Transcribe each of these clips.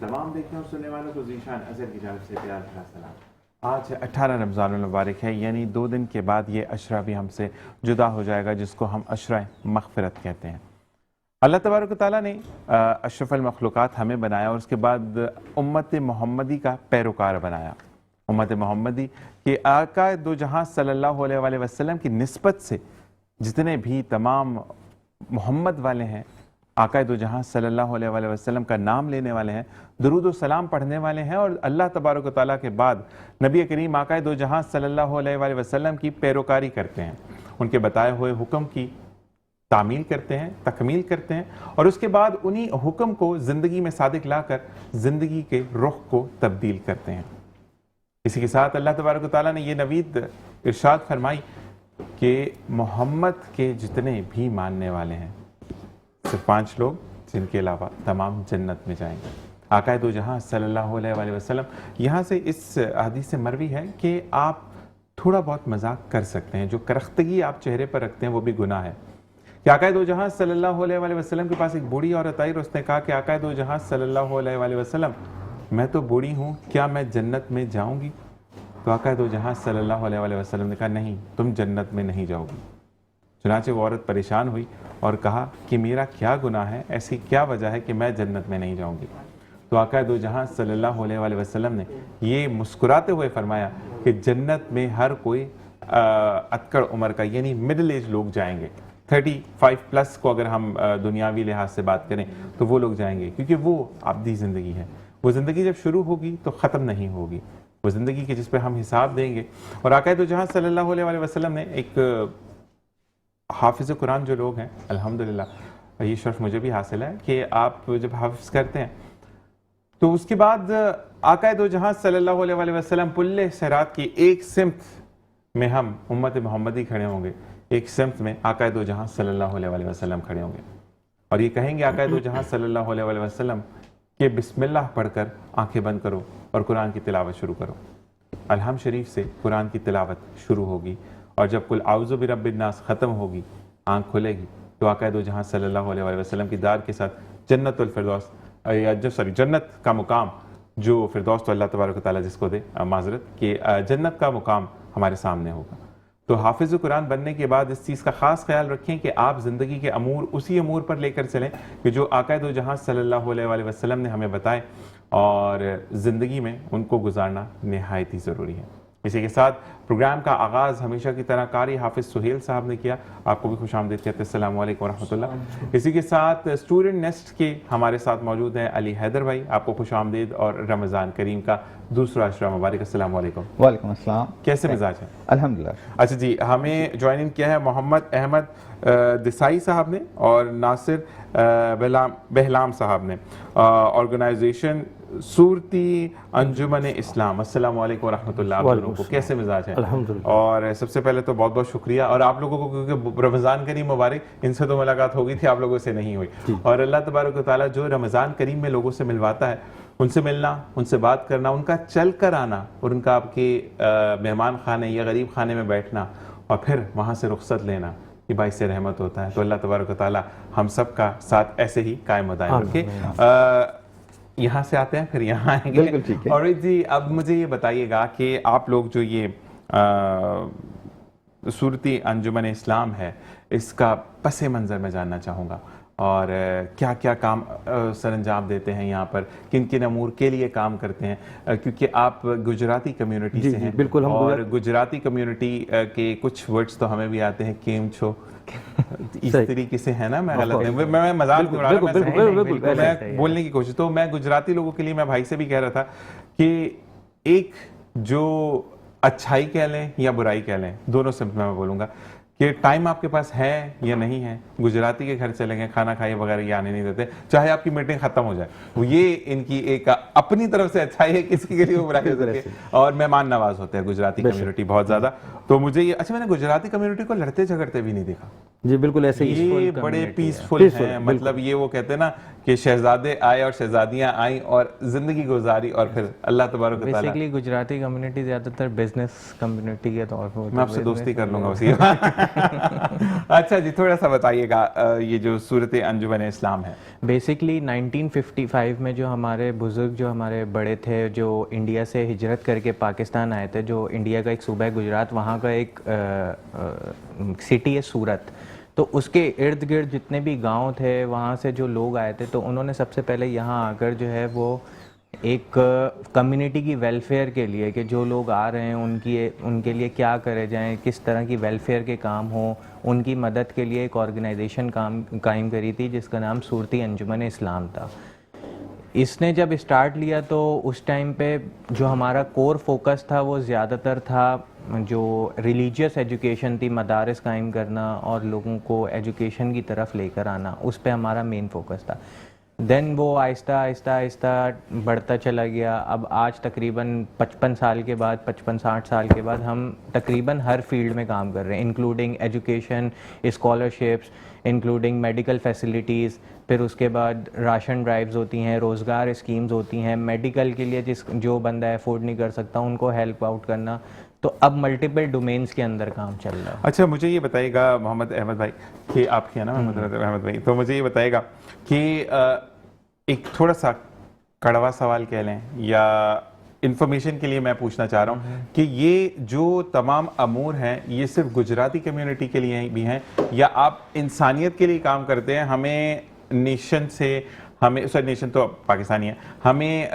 तमाम देखने और सुनने वालों को ज़ीशान अज़हर की जानिब से प्यार भरा सलाम। आज 18 रमज़ान मुबारक है, यानी 2 दिन के बाद ये अशरा भी हमसे जुदा हो जाएगा, जिसको हम अशरा मग़फ़िरत कहते हैं। अल्लाह तबारक व तआला ने अशरफुल मखलूक़ात हमें बनाया और उसके बाद उम्मत मोहम्मदी का पैरोकार बनाया। उम्मत मोहम्मदी के आका दो जहां सल्लल्लाहु अलैहि वसल्लम की निस्बत से जितने भी तमाम मोहम्मद वाले हैं, आका दो जहां सल्लल्लाहु अलैहि वसल्लम का नाम लेने वाले हैं, दुरूद व सलाम पढ़ने वाले हैं और अल्लाह तबारक व तआला के बाद नबी करीम आका दो जहां सल्लल्लाहु अलैहि वसल्लम की पैरोकारी करते हैं, उनके बताए हुए हुक्म की तामील करते हैं, तकमील करते हैं और उसके बाद उन्हीं हुक्म को ज़िंदगी में सादिक लाकर ज़िंदगी के रुख को तब्दील करते हैं। इसी के साथ अल्लाह तबारक व तआला ने ये नवीद इरशाद फरमाई कि मोहम्मद के जितने भी मानने वाले हैं सिर्फ 5 लोग, जिनके अलावा तमाम जन्नत में जाएंगे। आका दो जहां सल्लल्लाहु अलैहि वसल्लम, यहाँ से इस हदीस से मरवी है कि आप थोड़ा बहुत मजाक कर सकते हैं, जो करख्तगी आप चेहरे पर रखते हैं वो भी गुनाह है। कि आका दो जहां सल्लल्लाहु अलैहि वसल्लम के पास एक बूढ़ी औरत आई और उसने कहा कि आका दो जहां सल्लल्लाहु अलैहि वसल्लम, मैं तो बूढ़ी हूँ, क्या मैं जन्नत में जाऊँगी? तो आका दो जहां सल्लल्लाहु अलैहि वसल्लम ने कहा नहीं, तुम जन्नत में नहीं जाओगी। चुनांचे वो औरत परेशान हुई और कहा कि मेरा क्या गुनाह है, ऐसी क्या वजह है कि मैं जन्नत में नहीं जाऊँगी? तो आका दो जहां सल्लल्लाहु अलैहि वसल्लम ने ये मुस्कुराते हुए फरमाया कि जन्नत में हर कोई अतकड़ उम्र का यानी मिडिल एज लोग जाएंगे। 35 प्लस को अगर हम दुनियावी लिहाज से बात करें तो वो लोग जाएंगे, क्योंकि वो अब्दी ज़िंदगी है। वो ज़िंदगी जब शुरू होगी तो ख़त्म नहीं होगी, वो ज़िंदगी की जिस पे हम हिसाब देंगे। और आका दो जहां सल्लल्लाहु अलैहि वसल्लम ने एक हाफिज़ कुरान जो लोग हैं, अल्हम्दुलिल्लाह ये शर्फ मुझे भी हासिल है कि आप जब हाफिज़ करते हैं तो उसके बाद आका दो जहां सल्लल्लाहु अलैहि वसल्लम पुल्ले सिरात की एक सिमत में हम उम्मत मोहम्मदी खड़े होंगे, एक सिमत में आका दो जहां सल्लल्लाहु अलैहि वसल्लम खड़े होंगे और ये कहेंगे आका दो जहां सल्लल्लाहु अलैहि वसल्लम कि बिस्मिल्लाह पढ़कर आंखें बंद करो और कुरान की तिलावत शुरू करो। अलहम शरीफ से कुरान की तिलावत शुरू होगी और जब कुल आउज़ु बिरब्बिन नास ख़त्म होगी, आंख खुलेगी तो आका दो जहां सल्लल्लाहु अलैहि वसल्लम की दाद के साथ जन्नतुल फिरदौस जन्नत का मुकाम, जो फिरदौस तो अल्लाह तबारक व तआला जिसको दे, माजरत कि जन्नत का मुकाम हमारे सामने होगा। तो हाफिज़ कुरान बनने के बाद इस चीज़ का ख़ास ख्याल रखें कि आप ज़िंदगी के अमूर उसी अमूर पर लेकर चलें कि जो आका दो जहां सल्लल्लाहु अलैहि वसल्लम ने हमें बताए और ज़िंदगी में उनको गुजारना नहायत ही ज़रूरी है। इसी के साथ प्रोग्राम का आगाज़ हमेशा की तरह कारी हाफिज़ सुहेल साहब ने किया। आपको भी खुशामदीद कहते हैं, अस्सलामु अलैकुम वरहमतुल्लाह। इसी के साथ स्टूडेंट नेस्ट के हमारे साथ मौजूद हैं अली हैदर भाई, आपको खुशामदीद और रमज़ान करीम का दूसरा अशरा मुबारक। अस्सलामु अलैकुम। वालेकुम अस्सलाम। कैसे मिजाज है? अल्हम्दुलिल्लाह। अच्छा जी, हमें ज्वाइन इन किया है मोहम्मद अहमद दिसाई साहब ने और नासिर बहलाम साहब ने, ऑर्गेनाइजेशन सूरती अंजुमन इस्लाम। अस्सलामु अलैकुम वरहमतुल्लाह। आप लोगों को कैसे मिजाज है? अल्हम्दुलिल्लाह। और सबसे पहले तो बहुत बहुत शुक्रिया, और आप लोगों को क्योंकि रमज़ान करीम मुबारक, इनसे तो मुलाकात हो गई थी, आप लोगों से नहीं हुई। और अल्लाह तबारक व तआला जो रमज़ान करीम में लोगों से मिलवाता है, उनसे मिलना, उनसे बात करना, उनका चल कर आना और उनका आपके मेहमान खाने या गरीब खाने में बैठना और फिर वहाँ से रुख्सत लेना, ये बाइस से रहमत होता है। तो अल्लाह तबारक व तआला हम सब का साथ ऐसे ही कायम दायम रखे। यहाँ से आते हैं फिर यहाँ आएंगे। और जी अब मुझे ये बताइएगा कि आप लोग जो ये सूरती अंजुमन इस्लाम है, इसका पस मंज़र मैं जानना चाहूँगा और क्या क्या काम सरंजाम देते हैं यहाँ पर, किन किन अमूर के लिए काम करते हैं, क्योंकि आप गुजराती कम्युनिटी से हैं। बिल्कुल। और गुजराती कम्युनिटी के कुछ वर्ड्स तो हमें भी आते हैं, केम छो, इस तरीके से है ना? मैं गलत नहीं, मैं मजाक उड़ा रहा हूं, मैं बोलने की कोशिश। तो मैं गुजराती लोगों के लिए, मैं भाई से भी कह रहा था कि एक जो अच्छाई कह लें या बुराई कह लें, दोनों से मैं बोलूँगा कि टाइम आपके पास है या नहीं है। गुजराती के घर चले गए, खाना खाइए वगैरह ये आने नहीं देते, चाहे आपकी मीटिंग खत्म हो जाए। वो ये इनकी एक अपनी तरफ से अच्छाई है, किसी के लिए बुराई हो सकती है। और मेहमान नवाज होते हैं गुजराती कम्युनिटी बहुत ज़्यादा। तो मुझे ये अच्छा, मैंने गुजराती कम्युनिटी को लड़ते झगड़ते भी नहीं देखा जी। बिल्कुल ऐसे ही ये बड़े पीसफुल हैं। मतलब ये वो कहते हैं ना कि शहजादे आए और शहजादियां आई और जिंदगी गुजारी और फिर अल्लाह तबारक व तआला। बेसिकली गुजराती कम्युनिटी ज्यादातर बिजनेस कम्युनिटी के तौर पर। मैं आपसे दोस्ती कर लूंगा उसी। अच्छा जी, थोड़ा सा बताइएगा ये जो सूरत अंजुमन इस्लाम है। बेसिकली 1955 में जो हमारे बुजुर्ग, जो हमारे बड़े थे, जो इंडिया से हिजरत करके पाकिस्तान आए थे, जो इंडिया का एक सूबा है गुजरात, वहाँ का एक सिटी है सूरत, तो उसके इर्द गिर्द जितने भी गांव थे वहाँ से जो लोग आए थे तो उन्होंने सबसे पहले यहाँ आकर जो है वो एक कम्युनिटी की वेलफेयर के लिए कि जो लोग आ रहे हैं उनके लिए क्या करे जाएं, किस तरह की वेलफेयर के काम हो, उनकी मदद के लिए एक ऑर्गेनाइजेशन कायम करी थी जिसका नाम सूरती अंजुमन इस्लाम था। इसने जब स्टार्ट लिया तो उस टाइम पे जो हमारा कोर फोकस था वो ज़्यादातर था जो रिलीजियस एजुकेशन थी, मदारस कायम करना और लोगों को एजुकेशन की तरफ लेकर आना, उस पे हमारा मेन फोकस था। देन वो आहिस्ता आहिस्ता आहिस्ता बढ़ता चला गया। अब आज तकरीबन 55 साल के बाद, 55-60 साल के बाद हम तकरीबन हर फील्ड में काम कर रहे हैं, including education, scholarships, including medical facilities, फिर उसके बाद राशन ड्राइव्स होती हैं, रोज़गार स्कीम्स होती हैं, मेडिकल के लिए जो बंदा अफोर्ड नहीं कर सकता उनको हेल्प आउट करना। तो अब मल्टीपल डोमेन्स के अंदर काम चल रहा है। अच्छा, मुझे ये बताइएगा मोहम्मद अहमद भाई कि आप क्या ना मोहम्मद अहमद भाई, तो मुझे ये बताइएगा कि एक थोड़ा सा कड़वा सवाल कह लें या इन्फॉर्मेशन के लिए मैं पूछना चाह रहा हूँ कि ये जो तमाम अमूर हैं ये सिर्फ गुजराती कम्युनिटी के लिए भी हैं या आप इंसानियत के लिए काम करते हैं? हमें नेशन से, हमें सॉरी नेशन तो पाकिस्तानी है, हमें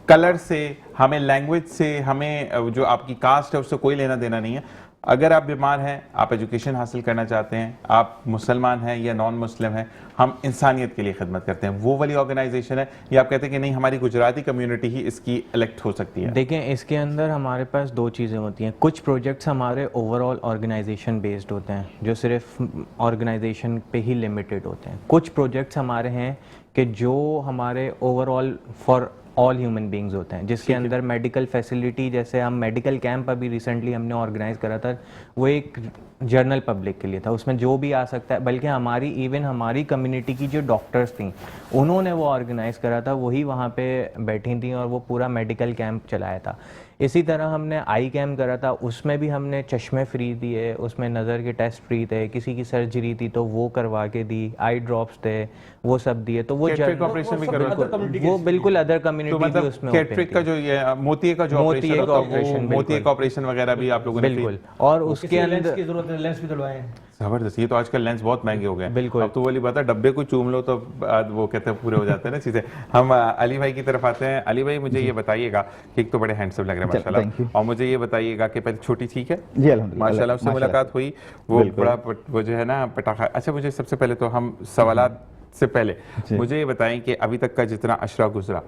कलर से, हमें लैंग्वेज से, हमें जो आपकी कास्ट है उससे कोई लेना देना नहीं है। अगर आप बीमार हैं, आप एजुकेशन हासिल करना चाहते हैं, आप मुसलमान हैं या नॉन मुस्लिम हैं, हम इंसानियत के लिए खिदमत करते हैं, वो वाली ऑर्गेनाइजेशन है या आप कहते हैं कि नहीं हमारी गुजराती कम्युनिटी ही इसकी इलेक्ट हो सकती है? देखें, इसके अंदर हमारे पास दो चीज़ें होती हैं। कुछ प्रोजेक्ट्स हमारे ओवरऑल ऑर्गेनाइजेशन बेस्ड होते हैं जो सिर्फ ऑर्गेनाइजेशन पे ही लिमिटेड होते हैं। कुछ प्रोजेक्ट्स हमारे हैं कि जो हमारे overall for all human beings होते हैं, जिसके अंदर मेडिकल फैसिलिटी, जैसे हम मेडिकल कैंप अभी रिसेंटली हमने ऑर्गेनाइज करा था, वो एक जनरल पब्लिक के लिए था, उसमें जो भी आ सकता है, बल्कि हमारी कम्युनिटी की जो डॉक्टर्स थी उन्होंने वो ऑर्गेनाइज करा था, वही वहाँ पे बैठी थी और वो पूरा मेडिकल कैंप चलाया था। इसी तरह हमने आई कैम्प करा था, उसमें भी हमने चश्मे फ्री दिए, उसमें नज़र के टेस्ट फ्री थे, किसी की सर्जरी थी तो वो करवा के दी, आई ड्रॉप्स थे वो सब दिए। तो वो ऑपरेशन भी करवा, वो बिल्कुल अदर कम्युनिटी तो मतलब उसमें कैटरिक का जो ये मोतिये का जो ऑपरेशन वगैरह भी आप लोगों ने बिल्कुल, और उसके अंदर की जरूरत है, लेंस भी दिलवाए हैं। जबरदस्त। ये तो आजकल लेंस बहुत महंगे हो गए हैं। बिल्कुल। अब तो वाली बात है, डब्बे को चूम लो तो वो कहते हैं पूरे हो जाते हैं ना चीजें। हम अली भाई की तरफ आते हैं। अली भाई, मुझे ये बताइएगा कि एक तो बड़े हैंडसम लग रहे हैं माशाल्लाह, और मुझे ये बताइएगा कि पहले छोटी ठीक है जी अल्हम्दुलिल्लाह, माशाल्लाह, उससे मुलाकात हुई, वो बड़ा वो जो है ना पटाखा। अच्छा, मुझे सबसे पहले तो हम सवालात से पहले मुझे ये बताएं कि अभी तक का जितना अशरा गुजरा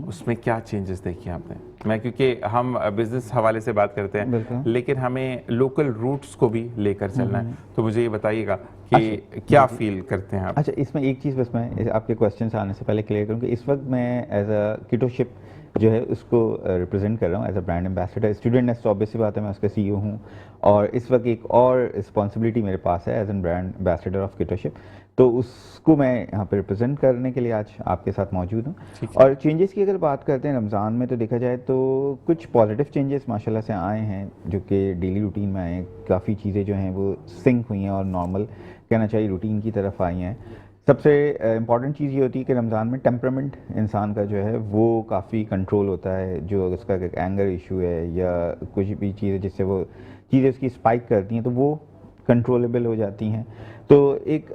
उसमें क्या चेंजेस देखे आपने? मैं क्योंकि हम बिजनेस हवाले से बात करते हैं लेकिन हमें लोकल रूट्स को भी लेकर चलना है, तो मुझे ये बताइएगा कि क्या फील करते हैं आप? अच्छा, इसमें एक चीज़ बस मैं आपके क्वेश्चन से आने से पहले क्लियर करूँ कि इस वक्त मैं एज अ कीटोशिप जो है उसको रिप्रेजेंट कर रहा हूँ as a brand ambassador. Student nest obvious सी बात है, मैं उसका CEO हूँ, और इस वक्त एक और रिस्पॉन्सिबिलिटी मेरे पास है as an brand ambassador of कीटोशिप, तो उसको मैं यहाँ पे रिप्रेजेंट करने के लिए आज आपके साथ मौजूद हूँ। और चेंजेस की अगर बात करते हैं रमज़ान में, तो देखा जाए तो कुछ पॉजिटिव चेंजेस माशाल्लाह से आए हैं जो कि डेली रूटीन में आए हैं। काफ़ी चीज़ें जो हैं वो सिंक हुई हैं और नॉर्मल कहना चाहिए रूटीन की तरफ आई हैं। सबसे इम्पॉर्टेंट चीज़ ये होती है कि रमज़ान में टेम्परामेंट इंसान का जो है वो काफ़ी कंट्रोल होता है। जो उसका एंगर इशू है या कुछ भी चीज़ें जिससे वो चीज़ें उसकी स्पाइक करती हैं तो वो कंट्रोलेबल हो जाती हैं। तो एक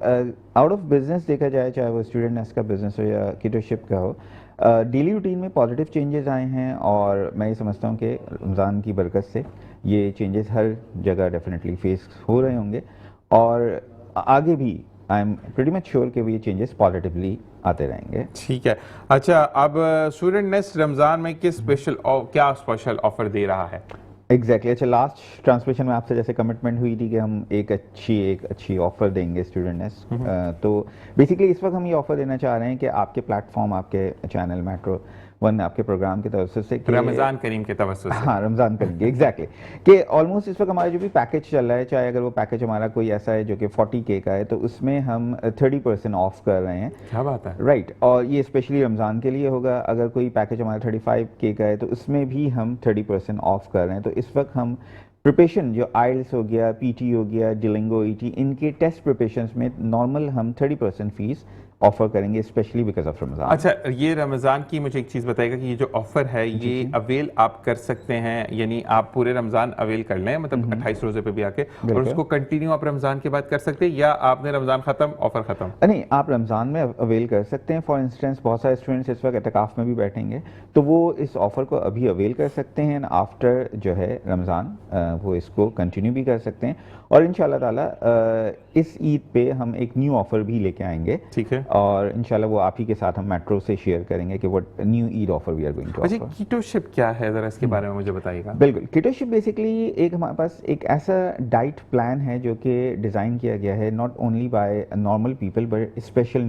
आउट ऑफ बिजनेस देखा जाए, चाहे वो स्टूडेंट नेस्ट का बिजनेस हो या कीटोशिप का हो, डेली रूटीन में पॉजिटिव चेंजेस आए हैं और मैं ये समझता हूँ कि रमज़ान की बरकत से ये चेंजेस हर जगह डेफिनेटली फेस हो रहे होंगे और आगे भी I am pretty much sure कि ये चेंजेस पॉजिटिवली आते रहेंगे। ठीक है। अच्छा, अब स्टूडेंट नेस्ट रमज़ान में क्या स्पेशल ऑफर दे रहा है? एग्जैक्टली। अच्छा, लास्ट ट्रांसमिशन में आपसे जैसे कमिटमेंट हुई थी कि हम एक अच्छी ऑफर देंगे स्टूडेंट नेस्ट, तो बेसिकली इस वक्त हम ये ऑफर देना चाह रहे हैं कि आपके प्लेटफॉर्म, आपके चैनल मेट्रो वन, आपके प्रोग्राम के तवज्जुह से रमज़ान करीम के तवज्जुह से, हाँ रमज़ान करीम के एग्जैक्टली, कि ऑलमोस्ट इस वक्त हमारा जो भी पैकेज चल रहा है, चाहे अगर वो पैकेज हमारा कोई ऐसा है जो कि 40K का है, तो उसमें हम 30% ऑफ कर रहे हैं। क्या बात है, राइट। और ये स्पेशली रमज़ान के लिए होगा। अगर कोई पैकेज हमारा 35K का है तो उसमें भी हम 30% ऑफ कर रहे हैं। तो इस वक्त हम प्रिपरेशन जो IELTS हो गया, PT हो गया, डिलिंगो, ET, इनके टेस्ट प्रिपरेशन में नॉर्मल हम 30% फीस ऑफर करेंगे, स्पेशली बिकॉज ऑफ रमज़ान। अच्छा, ये रमज़ान की मुझे एक चीज़ बताएगा कि ये जो ऑफ़र है ये अवेल आप कर सकते हैं, यानी आप पूरे रमज़ान अवेल कर लें, मतलब 28 रोज़े पे भी आके, और उसको कंटिन्यू आप रमज़ान के बाद कर सकते हैं, या आपने रमज़ान ख़त्म ऑफ़र ख़त्म? नहीं, आप रमज़ान में अवेल कर सकते हैं। फॉर इंस्टेंस बहुत सारे स्टूडेंट्स इस वक्त एतकाफ़ में भी बैठेंगे, तो वो इस ऑफ़र को अभी अवेल कर सकते हैं। आफ्टर जो है रमज़ान वो इसको कंटिन्यू भी कर सकते हैं, और इंशाल्लाह ताला इस ईद पे हम एक न्यू ऑफ़र भी लेके आएंगे। ठीक है, और इंशाल्लाह वो आप ही के साथ हम मेट्रो से शेयर करेंगे कि what new Eid offer we are going to अच्छा, ऑफर। कीटोशिप क्या है, ज़रा इसके बारे में मुझे बताइएगा। बिल्कुल, कीटोशिप बेसिकली एक हमारे पास एक ऐसा डाइट प्लान है जो कि डिज़ाइन किया गया है not only by normal people but special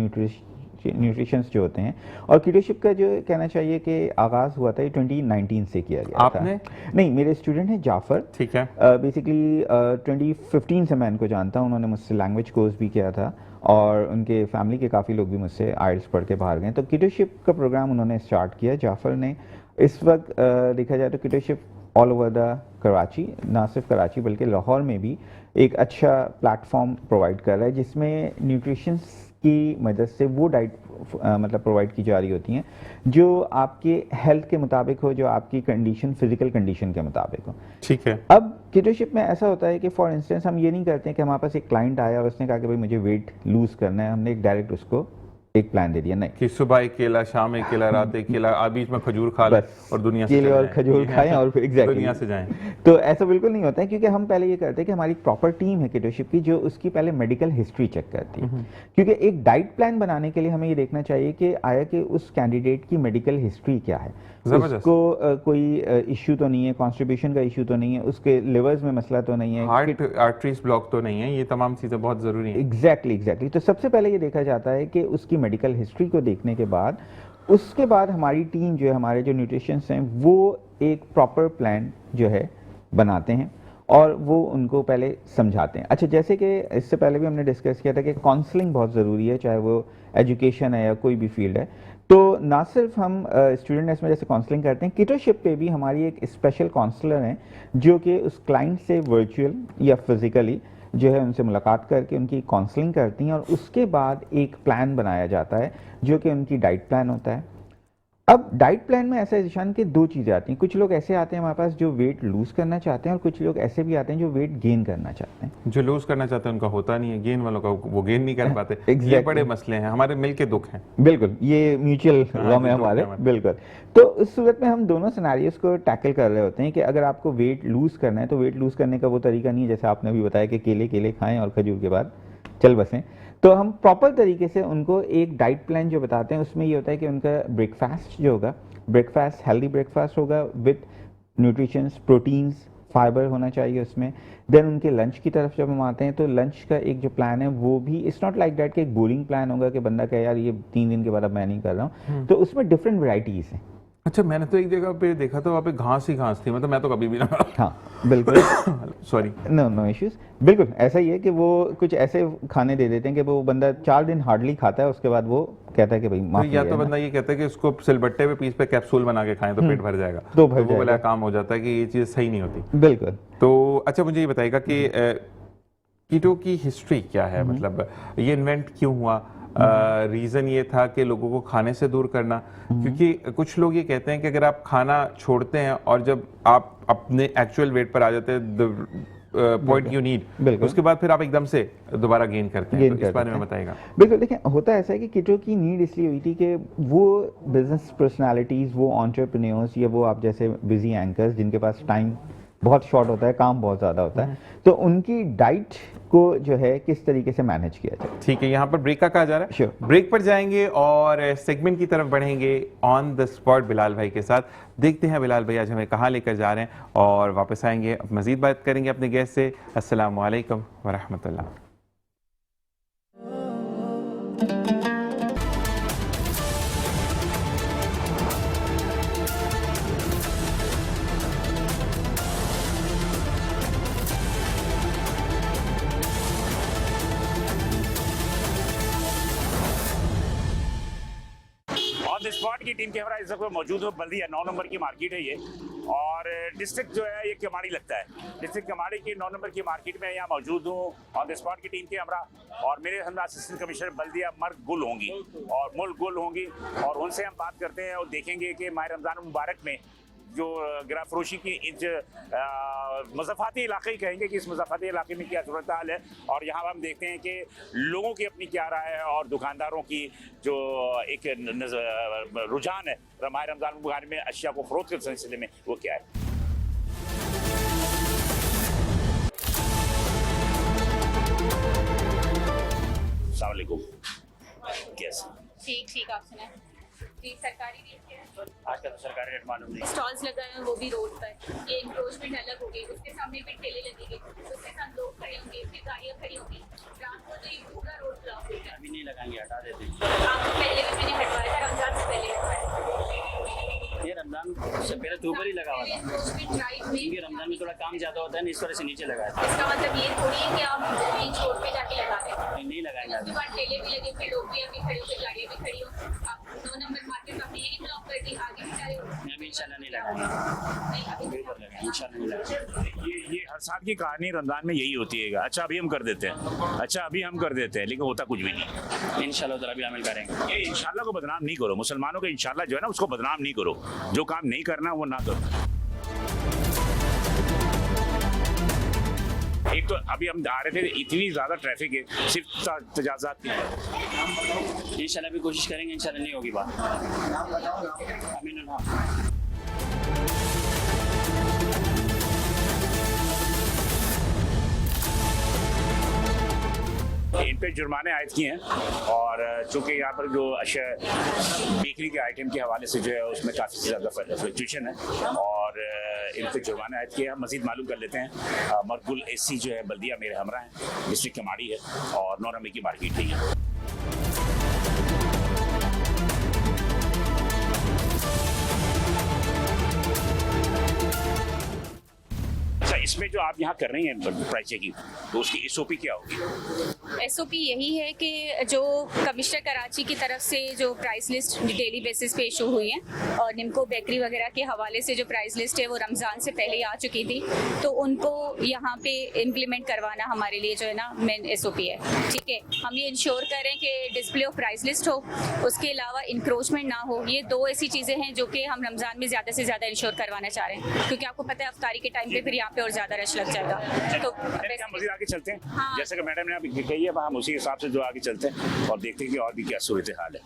nutritions जो होते हैं। और कीटोशिप का जो कहना चाहिए कि आगाज़ हुआ था ये 2019 से किया गया आपने? था। नहीं, मेरे स्टूडेंट हैं जाफ़र। ठीक है, बेसिकली 2015 से मैं इनको जानता हूँ, उन्होंने मुझसे लैंग्वेज कोर्स भी किया था, और उनके फैमिली के काफ़ी लोग भी मुझसे आइल्स पढ़ के बाहर गए, तो कीटोशिप का प्रोग्राम उन्होंने स्टार्ट किया जाफ़र ने। इस वक्त देखा जाए तो कीटोशिप ऑल ओवर द कराची, ना सिर्फ कराची बल्कि लाहौर में भी एक अच्छा प्लेटफॉर्म प्रोवाइड कर रहा है, जिसमें न्यूट्रिशंस की मदद से वो डाइट मतलब प्रोवाइड की जा रही होती हैं जो आपके हेल्थ के मुताबिक हो, जो आपकी कंडीशन, फिजिकल कंडीशन के मुताबिक हो। ठीक है। अब कीटोशिप में ऐसा होता है कि फॉर इंस्टेंस हम ये नहीं करते हैं कि हमारे पास एक क्लाइंट आया और उसने कहा कि भाई मुझे वेट लूज़ करना है, हमने एक डायरेक्ट उसको एक प्लान दे दिया, नहीं कि सुबह एक केला, शाम एक केला, रात एक केला, बीच में खजूर खा लें बस और दुनिया से केले चले और जाएं। खजूर खाएं और फिर एग्जैक्टली दुनिया से जाएं। तो ऐसा बिल्कुल नहीं होता है, क्योंकि हम पहले ये करते हैं कि हमारी प्रॉपर टीम है कीटोशिप की जो उसकी पहले मेडिकल हिस्ट्री चेक करती है। क्योंकि एक डाइट प्लान बनाने के लिए हमें ये देखना चाहिए कि आया कि उस कैंडिडेट की मेडिकल हिस्ट्री क्या है, उसको कोई इश्यू तो नहीं है, कॉन्स्टिपेशन का इश्यू तो नहीं है, उसके लिवर्स में मसला तो नहीं है, हार्ट आर्टरीज ब्लॉक तो नहीं है, ये तमाम चीज़ें बहुत ज़रूरी हैं। एग्जैक्टली। तो सबसे पहले ये देखा जाता है कि उसकी मेडिकल हिस्ट्री को देखने के बाद उसके बाद हमारी टीम जो है, हमारे जो न्यूट्रिशंस हैं, वो एक प्रॉपर प्लान जो है बनाते हैं और वो उनको पहले समझाते हैं। अच्छा, जैसे कि इससे पहले भी हमने डिस्कस किया था कि काउंसलिंग बहुत ज़रूरी है, चाहे वो एजुकेशन है या कोई भी फील्ड है। तो ना सिर्फ हम स्टूडेंट इसमें जैसे काउंसलिंग करते हैं, कीटोशिप पे भी हमारी एक स्पेशल काउंसलर हैं जो कि उस क्लाइंट से वर्चुअल या फिज़िकली जो है उनसे मुलाकात करके उनकी काउंसलिंग करती हैं, और उसके बाद एक प्लान बनाया जाता है जो कि उनकी डाइट प्लान होता है। अब डाइट प्लान में ऐसा है ईशान कि दो चीज़ें आती हैं। कुछ लोग ऐसे आते हैं हमारे पास जो वेट लूज़ करना चाहते हैं, और कुछ लोग ऐसे भी आते हैं जो वेट गेन करना चाहते हैं। जो लूज करना चाहते हैं उनका होता नहीं है, गेन वालों का वो गेन नहीं कर पाते। Exactly. ये बड़े मसले हैं, हमारे मिल के दुख हैं। बिल्कुल, ये म्यूचुअल गम है हमारे। बिल्कुल, तो इस सूरत में हम दोनों सिनेरियोस को टैकल कर रहे होते हैं कि अगर आपको वेट लूज़ करना है तो वेट लूज़ करने का वो तरीका नहीं है जैसे आपने अभी बताया कि केले खाएं और खजूर के बाद चल बसें। तो हम प्रॉपर तरीके से उनको एक डाइट प्लान जो बताते हैं, उसमें ये होता है कि उनका ब्रेकफास्ट जो होगा, ब्रेकफास्ट हेल्दी ब्रेकफास्ट होगा विद न्यूट्रिशंस, प्रोटीन्स, फाइबर होना चाहिए उसमें। देन उनके लंच की तरफ जब हम आते हैं तो लंच का एक जो प्लान है वो भी इट्स नॉट लाइक दैट कि एक बोरिंग प्लान होगा कि बंदा कहे यार ये 3 दिन के बाद अब मैं नहीं कर रहा हूँ। तो उसमें डिफरेंट वेराइटीज़ हैं। अच्छा, मैंने तो एक जगह पे देखा था, वहाँ पे घास ही घास थी, मतलब मैं तो कभी भी ना हाँ बिल्कुल सॉरी, नो इश्यूज। बिल्कुल ऐसा ही है कि वो कुछ ऐसे खाने दे देते हैं कि वो बंदा 4 दिन हार्डली खाता है, उसके बाद वो कहता है कि भाई माफ या तो बंदा ये कहता है कि इसको सिलबट्टे पे पीस पे कैप्सूल बना के खाएं तो पेट भर जाएगा, तो भर वो वाला काम हो जाता है कि ये चीज़ सही नहीं होती। बिल्कुल। तो अच्छा, मुझे ये बताइएगा कि कीटो की हिस्ट्री क्या है, मतलब ये इन्वेंट क्यों हुआ? रीज़न ये था कि लोगों को खाने से दूर करना, क्योंकि कुछ लोग ये कहते हैं कि अगर आप खाना छोड़ते हैं और जब आप अपने एक्चुअल वेट पर आ जाते हैं पॉइंट यू नीड, उसके बाद फिर आप एकदम से दोबारा गेन करते हैं, तो इस बारे में बताइएगा। बिल्कुल, देखिए होता ऐसा है कि कीटो की नीड इसलिए हुई थी कि वो बिजनेस पर्सनालिटीज़, वो एंटरप्रेन्योर्स या वो आप जैसे बिजी एंकर्स जिनके पास टाइम बहुत शॉर्ट होता है, काम बहुत ज़्यादा होता है, तो उनकी डाइट को जो है किस तरीके से मैनेज किया जाए। ठीक है, यहाँ पर ब्रेक का कहा जा रहा है। Sure. ब्रेक पर जाएंगे और सेगमेंट की तरफ बढ़ेंगे ऑन द स्पॉट बिलाल भाई के साथ। देखते हैं बिलाल भाई आज हमें कहाँ लेकर जा रहे हैं, और वापस आएंगे, मजीद बात करेंगे अपने गेस्ट से। अस्सलामु अलैकुम व रहमतुल्लाह। स्पॉट की टीम कैमरा इस वक्त मौजूद है, बल्दिया 9 नंबर की मार्केट है ये, और डिस्ट्रिक्ट जो है ये केमाड़ी लगता है। डिस्ट्रिक्ट केमाड़ी की 9 नंबर की मार्केट में यहाँ मौजूद हूँ। ऑन द स्पॉट की टीम के हमरा और मेरे हमरा असिस्टेंट कमिश्नर बल्दिया मर्ग गुल होंगी और मुल्क गुल होंगी और उनसे हम बात करते हैं और देखेंगे कि माह रमज़ान मुबारक में जो गिरा फरोशी की मज़ाफ़ाती इलाके कहेंगे कि इस मज़ाफ़ाती इलाके में क्या सूरत हाल है और यहाँ हम देखते हैं कि लोगों की अपनी क्या राय है और दुकानदारों की जो एक रुझान है माह रमज़ान मुबारक में अशिया को फ़रोख्त के सिलसिले में वो क्या है। अस्सलाम वालेकुम। कैसे? ठीक आप सुनाएं। जी सरकारी रेट क्या है? आज का तो सरकारी रेट मालूम नहीं। स्टॉल्स लगाए हैं वो भी रोड पर, ये इंक्रोचमेंट अलग होगी, उसके सामने भी ठेले लगेंगे, उसके साथ लोग खड़े होंगे, फिर गाड़ियाँ खड़ी होंगी, रात को तो ये पूरा रोड ब्लॉक हो जाए। अभी नहीं लगाएंगे, हटा देते हैं। आपको पहले भी मैंने हटवाया था, रमजान से पहले हटवाया। ये रमजान से पहले तो ऊपर ही लगा हुआ था इंक्रोचमेंट ड्राइव में क्योंकि रमजान में थोड़ा काम ज्यादा होता है ना, इस वजह से नीचे लगाया था। इसका मतलब ये थोड़ी है कि आप बीच रोड पे जाके लगा रहे हैं। नहीं लगाएंगे उसके बाद ठेले भी लगे, फिर लोग भी अभी खड़े होकर गाड़ियाँ भी खड़ी हो। आप 9 नंबर मार्केट आपने यही ब्लॉक कर दी, आगे भी सारे अभी इंशाल्लाह नहीं लगाएंगे, नहीं अभी बिल्कुल लगाएंगे, इंशाल्लाह नहीं लगाएंगे। ये हर साल की कहानी रमजान में यही होती है। अच्छा अभी हम कर देते हैं, अच्छा अभी हम कर देते हैं, लेकिन होता कुछ भी नहीं। इंशाल्लाह ताला भी अमल करेंगे। ये इंशाल्लाह को बदनाम नहीं करो, मुसलमानों के इंशाल्लाह जो है ना उसको बदनाम नहीं करो, जो काम नहीं करना वो ना करो। एक तो अभी हम आ रहे थे, इतनी ज़्यादा ट्रैफिक है, सिर्फ तजाज़ात की। इंशाल्लाह भी कोशिश करेंगे, इंशाल्लाह नहीं होगी बात। आमीन। इन पे जुर्माने आयद किए हैं और चूँकि यहाँ पर जो बेकरी के आइटम के हवाले से जो है उसमें काफ़ी ज़्यादा फ्लक्चुएशन है और इन पे जुर्माने आयद किए हैं। हम मज़ीद मालूम कर लेते हैं। मरगुल एसी जो है बल्दिया मेरे हमरा है, डिस्ट्रिक्ट केमाड़ी है और 9 नंबर की मार्केट भी है। इसमें जो आप यहाँ कर रही हैं प्राइस चेकिंग, तो उसकी एसओपी क्या होगी? एसओपी यही है कि जो कमिश्नर कराची की तरफ से जो प्राइस लिस्ट डेली बेसिस पे इशू हुई है और निम्को बेकरी वगैरह के हवाले से जो प्राइस लिस्ट है वो रमज़ान से पहले ही आ चुकी थी, तो उनको यहाँ पे इम्प्लीमेंट करवाना हमारे लिए जो है ना मेन एसओपी है। ठीक है, हम ये इंश्योर करें कि डिस्प्ले ऑफ प्राइस लिस्ट हो, उसके अलावा इंक्रोचमेंट ना हो। ये 2 ऐसी चीज़ें हैं जो कि हम रमज़ान में ज़्यादा से ज़्यादा इंश्योर करवाना चाह रहे हैं, क्योंकि आपको पता है अफ्तारी के टाइम पे फिर यहाँ पे और ज़्यादा रश लग जाएगा। तो हम मज़ीद आगे चलते हैं। हाँ। जैसे कि मैडम ने अभी कही है, हम उसी हिसाब से जो आगे चलते हैं और देखते हैं कि और भी क्या सूरत हाल है।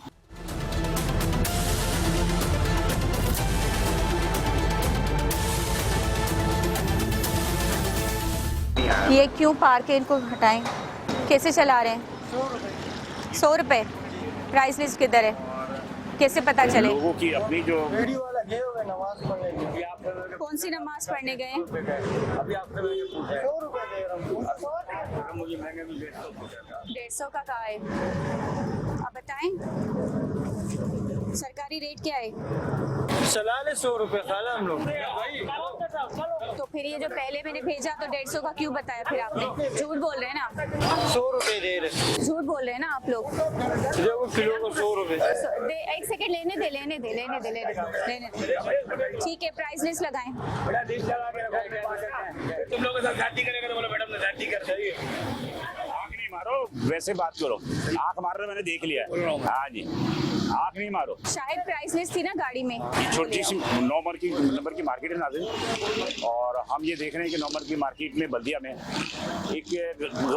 ये क्यों पार्क है, इनको हटाएं। कैसे चला रहे हैं? 100 रुपये। प्राइस लिस्ट किधर है, कैसे पता चले? लोगों की अपनी जो कौन सी नमाज पढ़ने गए? 150 का कहा है, आप बताएं सरकारी रेट क्या है? चला ले 100 रुपए खाला हम लोग। तो फिर ये जो पहले मैंने भेजा तो 150 का क्यों बताया फिर आपने? झूठ बोल रहे हैं ना, 100 रुपए दे रहे, झूठ बोल रहे हैं ना आप लोग। देखो किलो को 100 रुपए। एक सेकंड लेने दे। ठीक है, प्राइस लिस्ट लगाएं। तुम लोगों के साथ जाती करेगा तो बोलो मैडम ने जाती कर दी। आँख नहीं मारो, वैसे बात करो। आँख मार रहे मैंने देख लिया। हाँ जी, आँख नहीं मारो। शायद प्राइस लिस्ट थी ना गाड़ी में। छोटी सी 9 नंबर की मार्केट है नाज़रीन, और हम ये देख रहे हैं कि 9 नंबर की मार्केट में बल्दिया में एक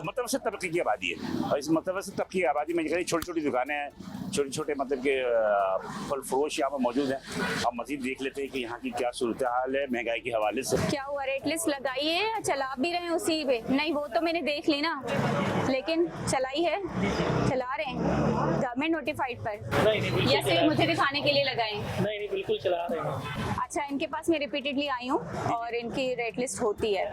मुतवस्सित तबके की आबादी है और इस मुतवस्सित तबके की आबादी में छोटी छोटी दुकानें हैं, छोटे छोटे मतलब के फल फरोश यहाँ पर मौजूद हैं। हम मज़ीद देख लेते हैं कि यहाँ की क्या सूरत हाल है महंगाई के हवाले से। क्या हुआ, रेट लिस्ट लगाई है या चला भी रहे हैं उसी पे? नहीं, वो तो मैंने देख ली ना, लेकिन चलाई है, चला रहे हैं गवर्नमेंट नोटिफाइड पर, या सिर्फ मुझे दिखाने के लिए लगाए? नहीं बिल्कुल चला रहे हैं। अच्छा, इनके पास मैं रिपीटेडली आई हूँ और इनकी रेट लिस्ट होती है,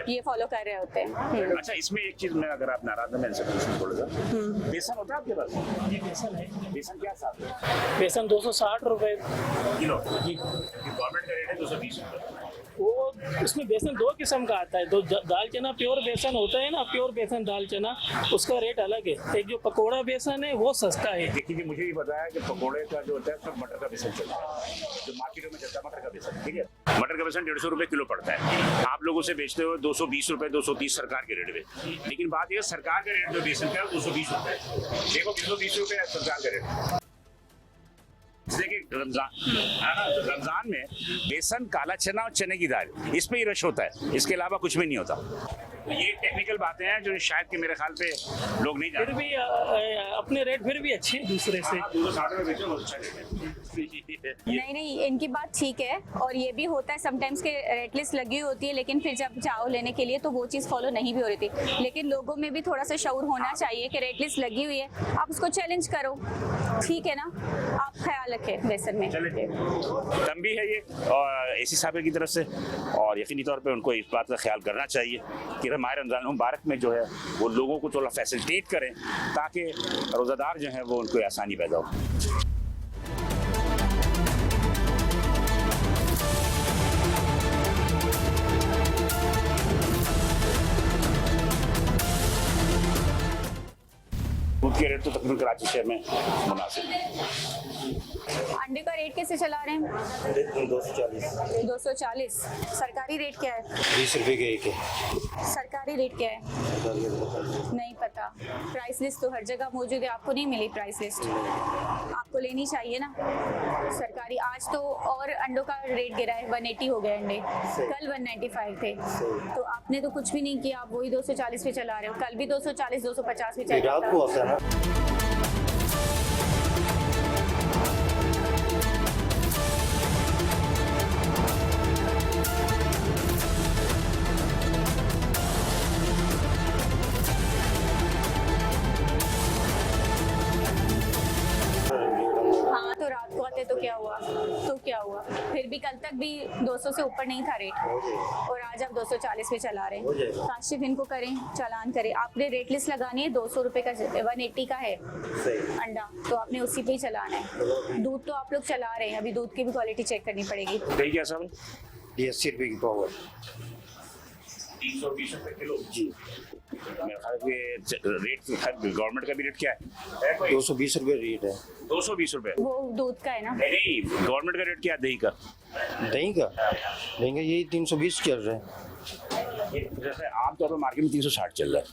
ये फॉलो कर रहे होते हैं। अच्छा, इसमें एक चीज़ में अगर आप नाराज हैं इनसे पूछना थोड़ा सा, बेसन होता है आपके पास? बेसन है, बेसन क्या साथ है? बेसन 260 रुपए किलो। गवर्नमेंट का रेट है 220 रुपये। वो उसमें बेसन 2 किस्म का आता है। दो दाल चना प्योर बेसन होता है ना, प्योर बेसन दाल चना, उसका रेट अलग है। एक जो पकोड़ा बेसन है वो सस्ता है। देखिए जी, मुझे भी पता है कि पकोड़े का जो होता है सब मटर का बेसन चलता है, जो मार्केटों में चलता है मटर का बेसन, ठीक है। मटर का बेसन 150 रुपये किलो पड़ता है, आप लोगों से बेचते हो 220 रुपये 230 सरकार के रेट में। लेकिन बात यह सरकार का रेट जो बेसन का है 220 रुपये, देखो 220 रुपये सरकार का रेट। देखिए रमजान में बेसन, काला चना और चने की दाल, इस पे ही रश होता है, इसके अलावा कुछ भी नहीं होता। तो ये टेक्निकल बातें हैं जो शायद कि मेरे ख्याल पे लोग नहीं जानते। फिर भी अपने रेट फिर भी अच्छे हैं दूसरे से। नहीं, इनकी बात ठीक है, और ये भी होता है समटाइम्स के रेट लिस्ट लगी हुई होती है, लेकिन फिर जब जाओ लेने के लिए तो वो चीज़ फॉलो नहीं भी हो रही थी। लेकिन लोगों में भी थोड़ा सा शऊर होना चाहिए कि रेट लिस्ट लगी हुई है, आप उसको चैलेंज करो, ठीक है ना। आप ख्याल रखें बेसन में। तंबी है ये और एसी साहब की तरफ से, और यकीनी तौर पे उनको इस बात का ख्याल करना चाहिए कि हमारे रमज़ान मुबारक में जो है वो लोगों को थोड़ा फैसिलिटेट करें ताकि रोज़ादार जो हैं वो उनको आसानी पैदा हो। दूध के रेट तो तकरीबन कराची शहर में मुनासिब है। अंडे का रेट कैसे चला रहे हैं? 240। सरकारी रेट क्या है? 20 रुपए के एक है। सरकारी रेट क्या है? नहीं पता। प्राइस लिस्ट तो हर जगह मौजूद है, आपको नहीं मिली प्राइस लिस्ट? आपको लेनी चाहिए ना सरकारी। आज तो और अंडों का रेट गिरा है, 180 हो गए अंडे, कल 195 थे। तो आपने तो कुछ भी नहीं किया, आप वही 240 पे चला रहे हो। कल भी 240 250 पे चल रहा था। हाँ, तो रात को आते तो क्या हुआ? फिर भी कल तक भी 200 से ऊपर नहीं था रेट, और आज आप 240 पे चला रहे हैं। काशिफ इनको करें, चालान करें। आपने रेट लिस्ट लगानी है, 200 रुपये का 180 का है अंडा, तो आपने उसी पे ही चलाना है। दूध तो आप लोग चला रहे हैं, अभी दूध की भी क्वालिटी चेक करनी पड़ेगी। दही क्या साहब? 80 रुपए की पावर। 320 रुपये किलो जी। मेरे ख्याल में रेट गवर्नमेंट का भी रेट क्या है? 220 रुपए रेट है। 220 रुपये वो दूध का है ना? नहीं, गवर्नमेंट का रेट क्या है दही का? दही का यही 320 चल रहा है। जैसे आमतौर पर मार्केट में 360 चल रहा है।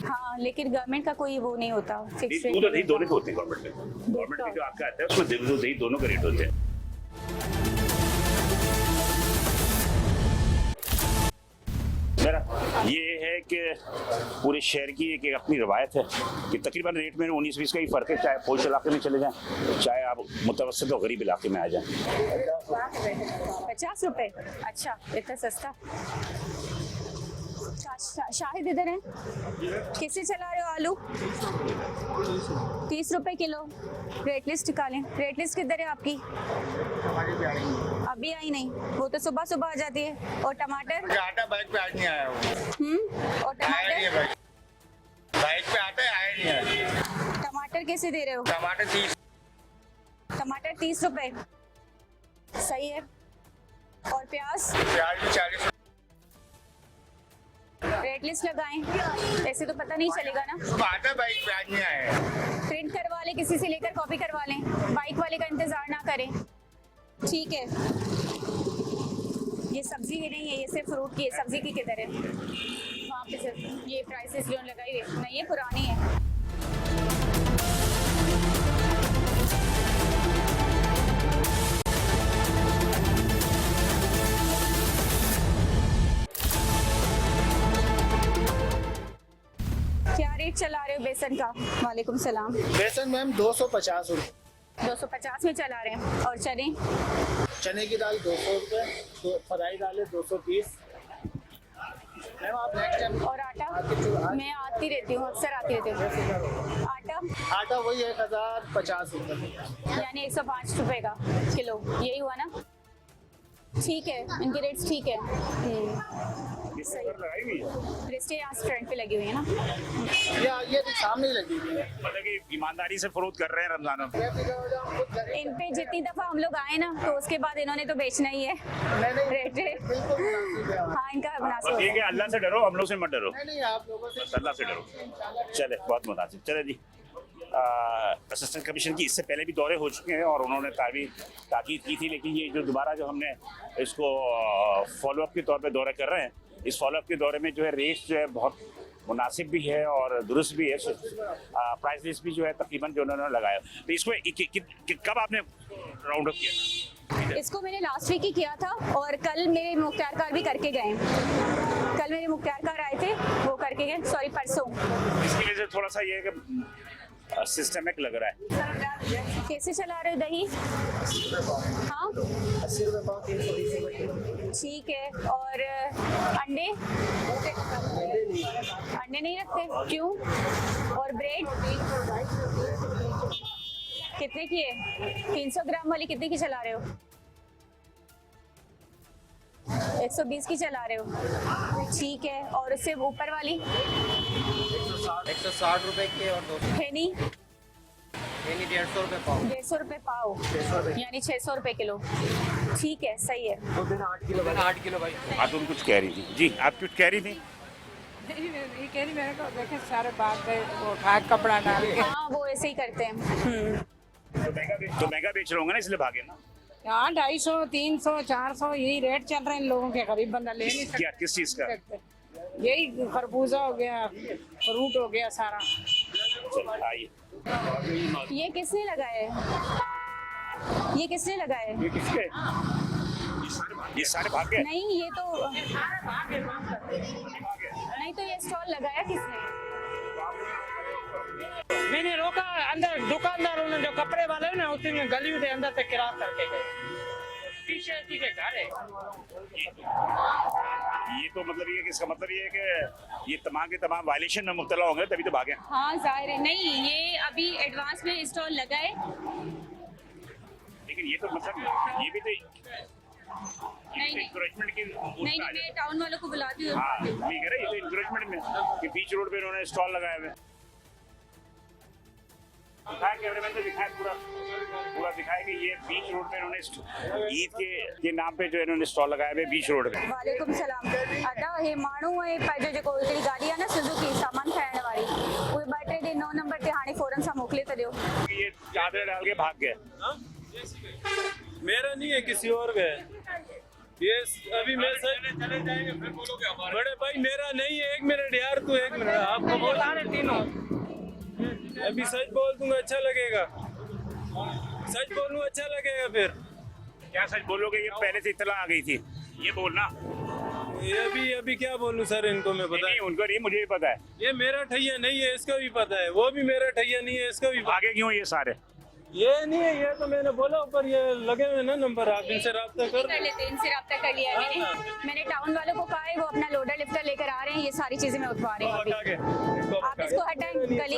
हाँ, लेकिन गवर्नमेंट का कोई वो नहीं होता फिक्स दूध और दही दोनों के होते हैं गवर्नमेंट में। गवर्नमेंट में जो आपका आता है उसमें दूध और दही दोनों के रेट होते हैं। मेरा ये है कि पूरे शहर की एक अपनी रवायत है कि तकरीबन रेट में 19-20 का ही फ़र्क है, चाहे पोश इलाके में चले जाएं, चाहे आप मुतवस्सित और गरीब इलाके में आ जाएं। 50 रुपए? अच्छा, इतना सस्ता। शाहिद इधर है, कैसे चला रहे हो आलू? 30 रुपए किलो। रेट लिस्ट निकालें। रेट लिस्ट किधर है आपकी? अभी आई नहीं, वो तो सुबह सुबह आ जाती है। और टमाटर? आटा बाइक पे आज नहीं आया हूँ। और टमाटर? बाइक पे आटा आया नहीं है। टमाटर कैसे दे रहे हो? टमाटर 30। टमाटर 30 रुपए, सही है। और प्याज? प्याज भी 40। रेट लिस्ट लगाएं, ऐसे तो पता नहीं चलेगा ना। आटा बाइक पे आज नहीं आया है। प्रिंट करवा लें, किसी से लेकर कॉपी करवा लें, बाइक वाले का इंतजार ना करें, ठीक है। ये सब्जी ही नहीं है, ये सिर्फ फ्रूट की है। सब्जी की किधर है? वहाँ पे सिर्फ ये प्राइसेस जो लगाई है, नहीं ये पुरानी है। क्या रेट चला रहे हो बेसन का? वालेकुम सलाम। बेसन मैम 250 रुपये। 250 में चला रहे हैं। और चने? चने की दाल 200 रुपये, तो फ्राई दाल है 230। मैम आप नेक्स्ट टाइम। और आटा? मैं आती रहती हूँ, अक्सर आती रहती हूँ। आटा? आटा वही 1050 रुपये, यानी 105 रुपए का किलो, यही हुआ ना? ठीक है, इनके रेट्स ठीक है। इससे लगाई हुई है रिस्टें यहाँ फ्रंट पे लगी हुई है ना। ये सामने ही लगी हुई है। मतलब कि ईमानदारी से फरोख्त कर रहे हैं रमजानों में। इन पे जितनी दफा हम लोग आए ना तो उसके बाद इन्होंने तो बेचना ही है रेट। हाँ, इनका मुनासिब ठीक है, अल्लाह से डरो, हम लोग से मत डरो, नहीं आप लोगों से अल्लाह से डरो। चले, बहुत मुनासिब। चले जी, असिस्टेंट कमीशन की इससे पहले भी दौरे हो चुके हैं और उन्होंने ताकीद की थी, लेकिन ये जो दोबारा जो हमने इसको फॉलोअप के तौर पे दौरा कर रहे हैं, इस फॉलोअप के दौरे में जो है रेट्स जो है बहुत मुनासिब भी है और दुरुस्त भी है। प्राइस लिस्ट भी जो है तकरीबन जो उन्होंने लगाया। तो इसको कब आपने राउंड अप किया? इसको मैंने लास्ट वीक ही किया था और कल मेरे मुख्तार कार भी करके गए। कल मेरे मुख्तार कार आए थे, वो करके गए, सॉरी परसों। इसकी वजह से थोड़ा सा ये है कि सिस्टमिक लग रहा है। कैसे चला रहे हो दही? हाँ 80 रुपये पाव, 320 ठीक है। और अंडे? अंडे नहीं रखते, क्यों? और ब्रेड कितने की है? 300 ग्राम वाली कितने की चला रहे हो? 120 की चला रहे हो, ठीक है। और उससे ऊपर वाली 160 रुपए के और 200 है नहीं? 150 रुपये पाव। 150 रुपये पाव, यानी 600 रुपये किलो, ठीक है, सही है। 8 किलो भाई। हाँ, तुम कुछ कह रही थी जी, आप कुछ कह रही थी? ये कह रही मेरे को देखे सारे बात है वो उठा के कपड़ा डाल के। हाँ, वो ऐसे ही करते हैं। तो महंगा बेच रहे होंगे ना, इसलिए भागे ना। यहाँ 250, 300, 400 यही रेट चल रहे हैं इन लोगों के, गरीब बंदा ले नहीं क्या, किस चीज़ का? सकते। यही खरबूजा हो गया, फ्रूट हो गया सारा। चल, आइए। ये किसने लगाया है? ये किसने लगाया है? ये किसके? ये सारे भाग गए? नहीं, ये तो नहीं, तो ये स्टॉल लगाया किसने? मैंने रोका, अंदर दुकानदारों ने जो कपड़े वाले ना उसी में गली से अंदर से किराया करके गए। पीछे के घर है। ये तो मतलब ये किसका मतलब ये है कि ये तमाम के तमाम वायलेशन में मुब्तला होंगे तभी तो भागे। हाँ, जाहिर है। नहीं, ये अभी एडवांस में स्टॉल लगाए, लेकिन ये तो मतलब ये भी तो नहीं। इंकरेजमेंट की नहीं, मैं टाउन वालों को बुलाती हूँ। हाँ, मैं कह रहा ये तो इंकरेजमेंट में कि बीच रोड पे उन्होंने स्टॉल लगाए हुए। दिखाया कैमरे में, तो दिखाया पूरा दिखाया कि ये बीच रोड पे इन्होंने ईद के नाम पे जो इन्होंने स्टॉल लगाए हुए बीच रोड पे। वालेकुम सलाम। अदा हे माण्हू है पंहिंजो जेको हिकिड़ी गाॾी आहे न सुजुकी सामान खाइण वारी, उहे 2-3 ॾींहं 9 नंबर ते हाणे फौरन सां मोकिले था ॾियो। ये चादर डाल के भाग गए। मेरा नहीं है, किसी और का है ये। अभी मैं चले जाएंगे फिर बोलोगे हमारे। बड़े भाई मेरा नहीं है, 1 मिनट यार, तू 1 मिनट, आपको बोला है तीनों। अभी सच बोल दूंगा अच्छा लगेगा, सच बोलूंगा अच्छा लगेगा। फिर क्या सच बोलोगे? ये पहले से इत्तला आ गई थी, ये बोलना। ये अभी क्या बोलूं सर, इनको मैं पता नहीं, उनको नहीं, मुझे भी पता है। ये मेरा ठैया नहीं है, इसका भी पता है। वो भी मेरा ठैया नहीं है, इसका भी पता है। आगे क्यों ये सारे? ये नहीं है, ये तो मैंने बोला ऊपर ये लगे हुए ना नंबर, आप इनसे रब्ता कर लेते हैं। इनसे रब्ता कर लिया है मैंने टाउन वालों को कहा है, वो अपना लोडर लिफ्टर लेकर आ रहे हैं, ये सारी चीजें मैं उठवा रही हूँ अभी। आप इसको हटाएं गली,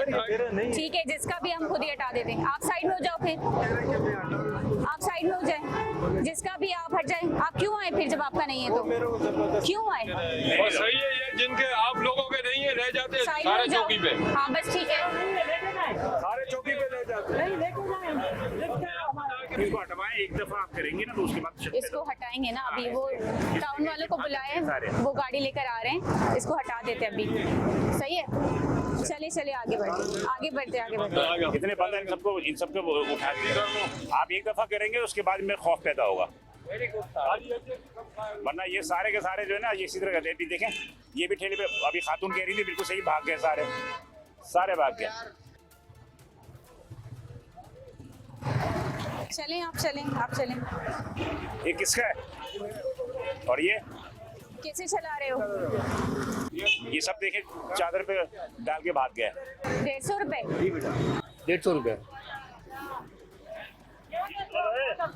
ठीक है, जिसका भी हम खुद ही हटा देते हैं। आप साइड में हो जाओ, फिर आप साइड में हो जाए, जिसका भी आप हट जाए। आप क्यों आए फिर जब आपका नहीं है तो? क्यों आए? और सही है, ये जिनके आप लोगों के नहीं है रह जाते सारे चौकी पे। हाँ बस ठीक है, सारे चौकी पे रह जाते हैं। इसको हटवाएं, एक दफा आप करेंगे ना तो उसके बाद इसको हटाएंगे ना। अभी वो टाउन वालों को बुलाए, वो गाड़ी लेकर आ रहे हैं, इसको हटा देते अभी। सही है, चले आगे बढ़ते। कितने बंद हैं, इन सबको उठा के आप एक दफा करेंगे, उसके बाद में खौफ पैदा होगा। वरना ये सारे के सारे जो है ना, ये इसी तरह करते हैं। देखें, ये भी ठेले पे अभी खातून कह रही थी, बिल्कुल सही, भाग गए सारे भाग गए। चलें, आप चलें। ये किसका है और ये कैसे चला रहे हो? ये सब देखे चादर पे डाल के भाग गए। 150 रुपए। 150 रुपये।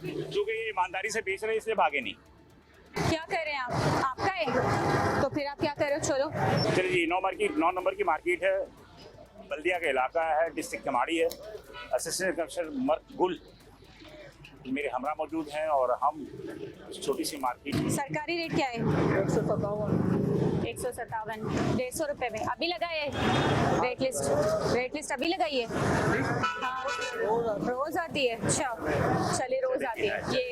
क्योंकि ये ईमानदारी से बेच रहे हैं, इसलिए भागे नहीं। क्या कर रहे हैं आप? आपका है तो फिर आप क्या कर रहे हो? चलो चलिए जी, 9 नंबर की मार्केट है, बल्दिया का इलाका है, डिस्ट्रिक्ट कमाड़ी है। असिस्टेंट कमिश्नर गुल मेरे हमरा मौजूद हैं और हम छोटी सी मार्केट। सरकारी रेट क्या है? 157, 150 रुपए में अभी लगाए रेट लिस्ट अभी लगाई है? हाँ, रोज आती है। अच्छा, चलिए रोज आती है ये।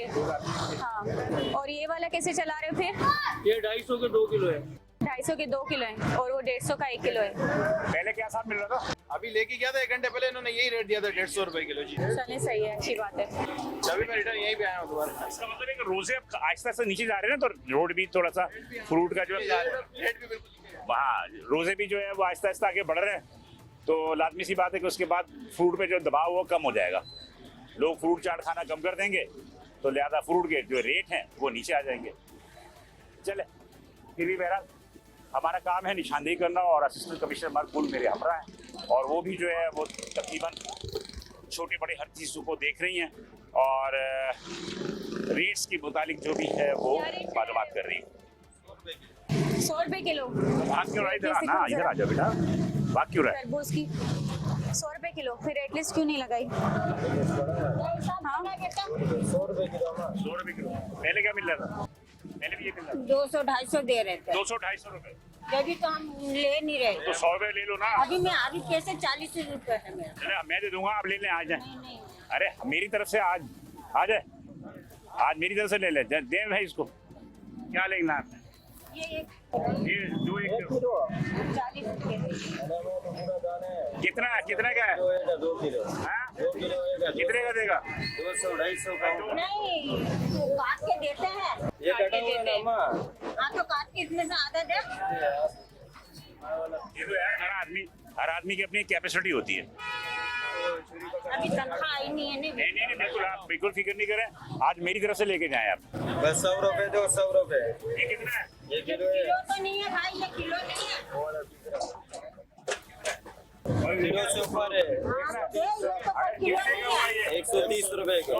हाँ, और ये वाला कैसे चला रहे हो फिर? ये 250 के 2 किलो है। 250 के 2 किलो है और वो 150 का 1 किलो है। पहले क्या साथ मिल रहा था? अभी लेके गया था 1 घंटे पहले, इन्होंने यही रेट दिया था 150 रुपए किलो जी। चलिए सही है, अच्छी बात है। तभी मैं रिटर्न यहीं पे आया हूँ दोबारा। इसका मतलब है कि रोजे अब आहिस्ता आहिस्ता नीचे जा रहे हैं ना, तो रोड भी थोड़ा सा फ्रूट का जो है रेट भी बिल्कुल वहाँ रोजे भी जो है वो आहिस्ता आहिस्ता आगे बढ़ रहे हैं, तो लाजमी सी बात है कि उसके बाद फ्रूट पे जो दबाव वो कम हो जाएगा। लोग फ्रूट चाट खाना कम कर देंगे, तो लिहाजा फ्रूट के जो रेट हैं वो नीचे आ जाएंगे। चले, फिर भी बहरहाल हमारा काम है निशानदेही करना, और असिस्टेंट कमिश्नर मकबूल मेरे हमरा हैं, और वो भी जो है वो तकरीबन छोटे बड़े हर चीज़ को देख रही हैं और रेट्स के मुतालिक जो भी है वो मालूमात कर रही है। 100 रुपए किलो। भाग क्यों रहा है? इधर आना, इधर आ जाओ बेटा, भाग क्यों रहा है? तरबूज की 100 रुपए किलो, फिर रेट लिस्ट क्यों नहीं लगाई? हाँ, 100 रुपए किलो। पहले क्या मिल रहा था? पहले भी ये मिल रहा था 200-250 दे रहे थे। 200-250 रुपए। जब तो हम ले नहीं रहे। तो 100 रुपए ले लो ना। अभी कैसे 40 रुपए है मेरा। चले मैं दे दूंगा, आप ले लें, आ जाए। नहीं। अरे मेरी तरफ से आज आ जाए, आज मेरी तरफ से ले ले, दे भाई इसको। क्या लेना है? ये ये 2 किलो 40 रुपए। कितना का है? 2 किलो। हाँ? कितने का देगा? 200-250 का। नहीं, तो काट के देते हैं। ये कटा हुआ है ना अम्मा? हाँ, तो काट के इसमें से आधा दे। ये तो यार हर आदमी की अपनी कैपेसिटी होती है। अभी तनख्वाह आई नहीं है। नहीं बिल्कुल, आप बिल्कुल फिक्र नहीं करें, आज मेरी तरफ से लेके जाएं आप। बस 100 रुपए दो, 100 रुपए। ये कितना है? ये किलो है। किलो तो नहीं है भाई, ये किलो नहीं है। किलो से ऊपर है। हाँ, दे, ये तो कोई किलो नहीं है। 130 रुपए का।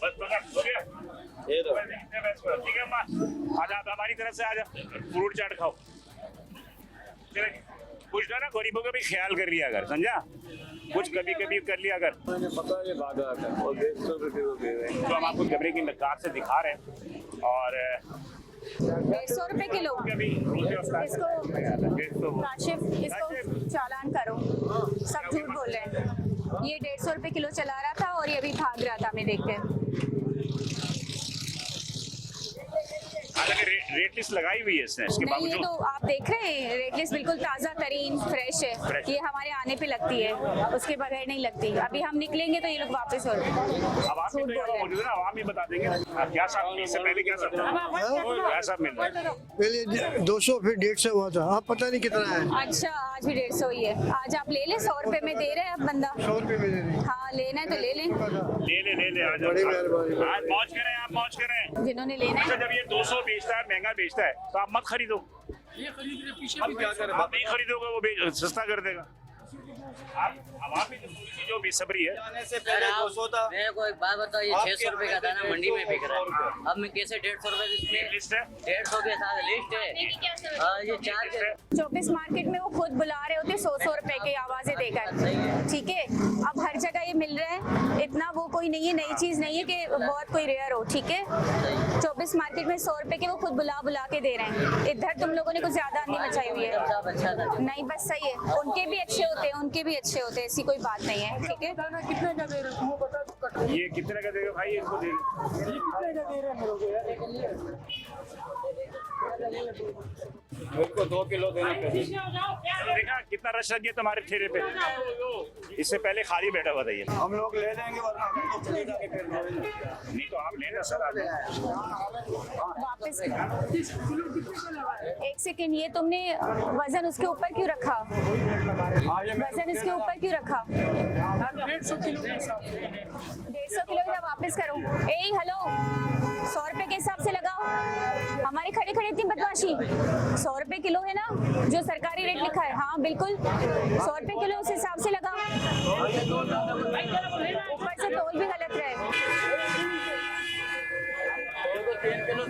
बस हो गया। ये दो। ठीक है अम्मा, आज आप हमारी तरफ से आज फ्रूट चाट खाओ। चले, कुछ ना गरीबों का भी ख्याल कर लिया अगर, समझा? कुछ कभी कभी कर लिया अगर। मैंने पता है भागा था और 150 रुपए दे रहे हैं। तो हम आपको जबरे की मकदार से दिखा रहे हैं, और 150 रुपए किलो। इसको काशिफ, इसको चालान करो, सब झूठ बोल रहे हैं। ये 150 रुपए किलो चला रहा था और ये अभी भाग रहा था, हमें देख के। हालांकि रेट लिस्ट लगाई हुई है इसने, इसके नहीं, ये बावजूद तो आप देख रहे हैं रेट लिस्ट बिल्कुल ताज़ा तरीन फ्रेश है। ये हमारे आने पे लगती है, उसके बगैर नहीं लगती। अभी हम निकलेंगे तो ये लोग वापस हो अब आप भी तो यहाँ मौजूद है ना, आवाम भी बता देंगे क्या साहब, इससे पहले क्या साहब क्या साहब मिल रहा है? पहले 200 फिर 150 हुआ था, आप पता नहीं कितना है। अच्छा, आज भी 150 ही है। आज आप ले लें, 100 रुपए में दे रहे हैं अब बंदा। 100 रुपए में दे रही। हाँ, लेना है तो ले लें। ले आज बड़ी मेहरबानी। आज मौज करें, आप मौज करें। जिन्होंने लेना अच्छा, है। जब ये 200 बेचता है, महंगा बेचता है, तो आप मत खरीदो। ये खरीद रहे पीछे अब क्या करें? आप नहीं खरीदोगे, वो सस्ता कर देगा। आप आवाम की जो बेसब्री है। आने से पहले 200 था। मेरे को एक बात बताओ, ये 600 रुपए का दाना मंडी में बिक रहा है, अब मैं कैसे 150 रुपए लिस्ट है, 150 के साथ लिस्ट है। ये चार्ज है। 24 मार्केट में वो खुद बुला रहे होते 100 रुपए की आवाजें देकर, ठीक है। अब हर जगह ये मिल रहा है, इतना वो कोई नहीं है, नई चीज नहीं है कि बहुत कोई रेयर हो, ठीक है। 24 मार्केट में 100 रुपए के वो खुद बुला के दे रहे हैं। इधर तुम लोगों ने कुछ ज्यादा नहीं मचाई हुई है। नहीं, बस सही है, उनके भी अच्छे होते हैं, उनके भी अच्छे होते हैं, ऐसी कोई बात नहीं है, ठीक है। कितने का दे रहे हो? ये कितने का देगा भाई? इसको दे ये कितने का दे रहे हैं मेरे को यार? मेरे को 2 किलो देना पड़ेगा। देखा कितना रश लग गया तुम्हारे ठेले पे? इससे पहले खाली बैठा हुआ था ये। हम लोग ले लेंगे वरना हम लोग चले जाके फिर नहीं तो आप लेना सर, आप वापस एक सेकेंड, ये तुमने वजन उसके ऊपर क्यों रखा? वजन इसके ऊपर क्यों रखा? 150 किलो के हिसाब से। 150 किलो का वापस करो। ए हेलो, 100 रुपए के हिसाब से लगाओ। हमारे खड़े खड़े इतनी बदमाशी। 100 रुपए किलो है ना, जो सरकारी रेट लिखा है। हाँ बिल्कुल, 100 रुपए किलो उस हिसाब से लगाओ। ऊपर से तोल भी गलत रहे।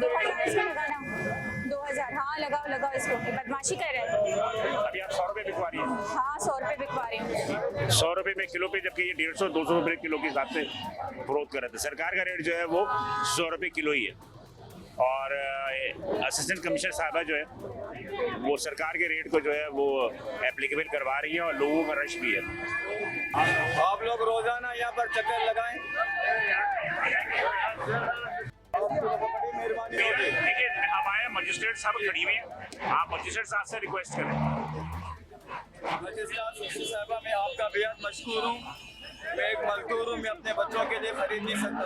2000 इसमें लगाना, 2000। हाँ लगाओ इसको, बदमाशी कर रहे हैं। अभी आप 100 रुपए बिकवा रही है। 100 रुपए बिकवा रही हूँ। 100 रुपए में किलो पे, जबकि ये 150-200 रुपए किलो के हिसाब से फरोख्त कर रहे थे। सरकार का रेट जो है वो 100 रुपए किलो ही है। और असिस्टेंट कमिश्नर साहबा जो है वो सरकार के रेट को जो है वो एप्लीकेबल करवा रही है और लोगों का रश भी है। आप लोग रोजाना यहाँ पर चक्कर लगाएं। बड़ी मेहरबानी होगी। देखिए हमारे मजिस्ट्रेट साहब खड़ी हुई हैं, आप मजिस्ट्रेट साहब से रिक्वेस्ट करें। मजिस्ट्रेट साहबा मैं आपका बेहद मशकूर हूँ। मैं एक मजदूर हूँ, मैं अपने बच्चों के लिए खरीद नहीं सकता।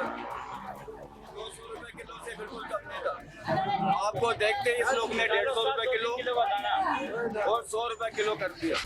200 रुपए किलो से बिल्कुल कम नहीं था। आपको देखते ही इस लोग ने 150 रुपए किलो और 100 रुपए किलो कर दिया।